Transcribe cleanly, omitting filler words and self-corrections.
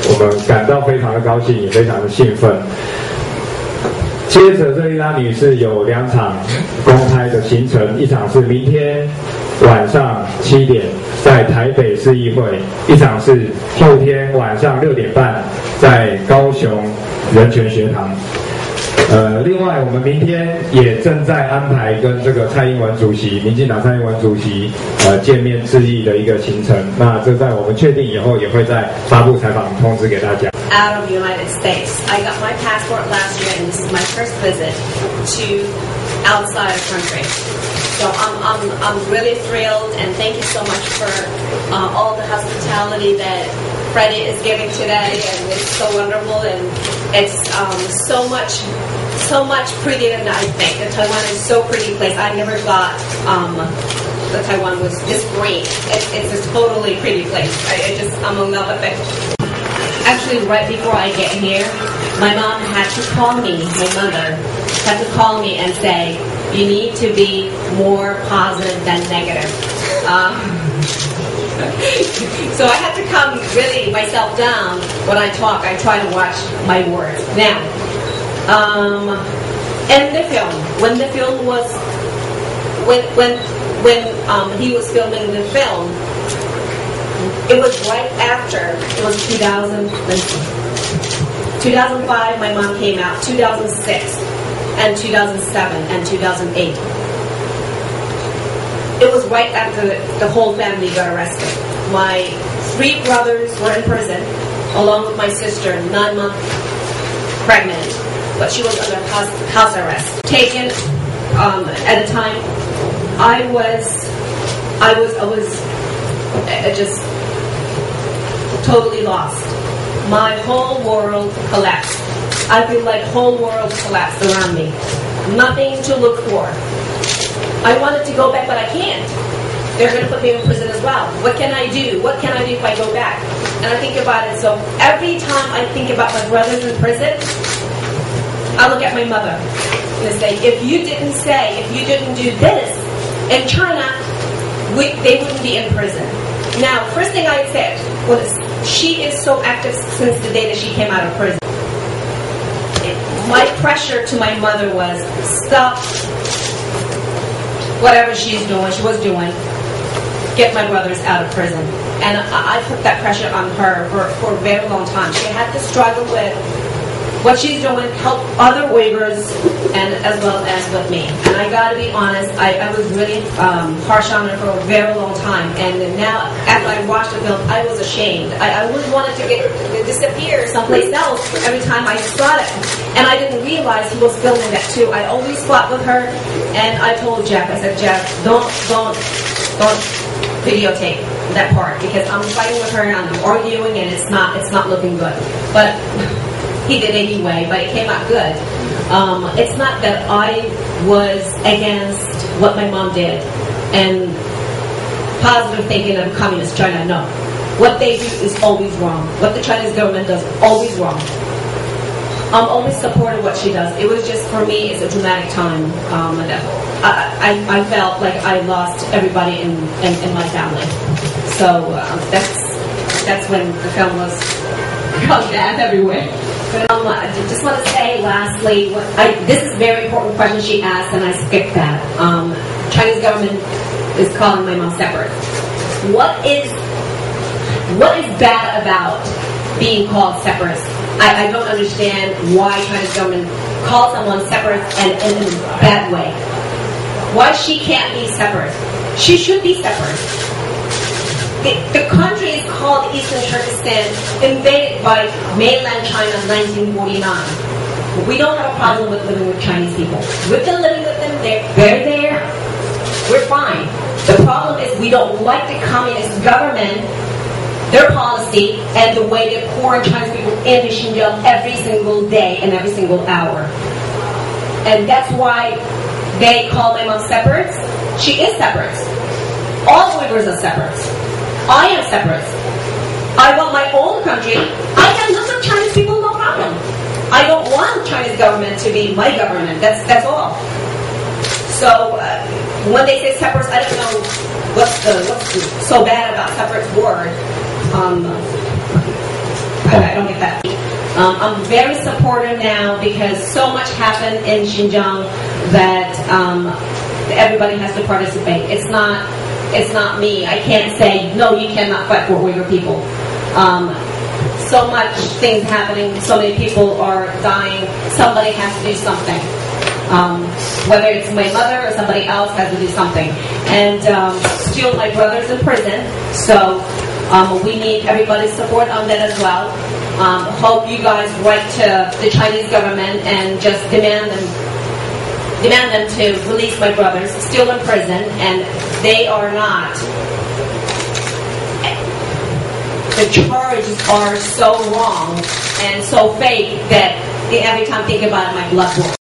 我们感到非常的高兴，也非常的兴奋。接着这一拉女士有2场公开的行程，一场是明天晚上7点在台北市议会，一场是后天晚上6点半在高雄人权学堂。另外我们明天也正在安排跟这个蔡英文主席，民进党蔡英文主席见面致意的一个行程。那这在我们确定以后也会在发布采访通知给大家。Out of the United States, I got my passport last year, and this is my first visit to outside of country. So I'm really thrilled, and thank you so much for all the hospitality that Freddie is giving today, and it's so wonderful, and it's so much prettier than I think. And Taiwan is so pretty place. I never thought that Taiwan was this green. It's a totally pretty place. I'm in love with it. Actually, right before I get here, my mom had to call me, my mother had to call me and say, you need to be more positive than negative. So I had to calm really myself down when I talk. I try to watch my words. Now, and the film, when the film was, when he was filming the film, it was right after, it was 2005, my mom came out, 2006, and 2007, and 2008. It was right after the whole family got arrested. My 3 brothers were in prison, along with my sister, 9 months pregnant, but she was under house arrest. Taken at a time, I was just totally lost. My whole world collapsed. I feel like whole world collapsed around me. Nothing to look for. I wanted to go back, but I can't. They're going to put me in prison as well. What can I do? What can I do if I go back? And I think about it. So every time I think about my brothers in prison, I look at my mother and say, if you didn't do this in China, they wouldn't be in prison. Now, first thing I said was, she is so active since the day that she came out of prison. My pressure to my mother was, stop whatever she was doing, get my brothers out of prison. And I put that pressure on her for a very long time. She had to struggle with what she's doing, help other Uyghurs, and as well as with me. And I gotta be honest, I was really harsh on her for a very long time. And now, after I watched the film, I was ashamed. I always wanted to disappear someplace else every time I saw it. And I didn't realize he was filming that too. I always fought with her, and I told Jeff, I said, Jeff, don't videotape that part, because I'm fighting with her and I'm arguing, and it's not looking good. But he did anyway, but it came out good. It's not that I was against what my mom did and positive thinking of communist China. No. What they do is always wrong. What the Chinese government does, always wrong. I'm always supportive of what she does. It was just, for me, it's a dramatic time. I felt like I lost everybody in my family. So that's when the film was bad everywhere. I just want to say, lastly, this is a very important question she asked, and I skipped that. Chinese government is calling my mom separate. What is bad about being called separatist? I don't understand why Chinese government calls someone separate and in a bad way. Why she can't be separate? She should be separate. The country is called Eastern Turkestan, invaded by mainland China in 1949. We don't have a problem with living with Chinese people. We've been living with them. They're there. We're fine. The problem is we don't like the communist government, their policy, and the way they pour Chinese people into Xinjiang every single day and every single hour. And that's why they call my mom separate. She is separate. All Uyghurs are separate. I am separate. I want my own country. I can live with Chinese people, no problem. I don't want Chinese government to be my government. That's all. So when they say separate, I don't know what's so bad about separate word. I don't get that. I'm very supportive now because so much happened in Xinjiang that everybody has to participate. It's not me. I can't say, no, you cannot fight for Uyghur people. So much things happening, so many people are dying. Somebody has to do something. Whether it's my mother or somebody else has to do something. And still my brother's in prison, so we need everybody's support on that as well. Hope you guys write to the Chinese government and just demand them to release my brothers, still in prison, and they are not. The charges are so wrong and so fake that every time I think about it, my blood boils.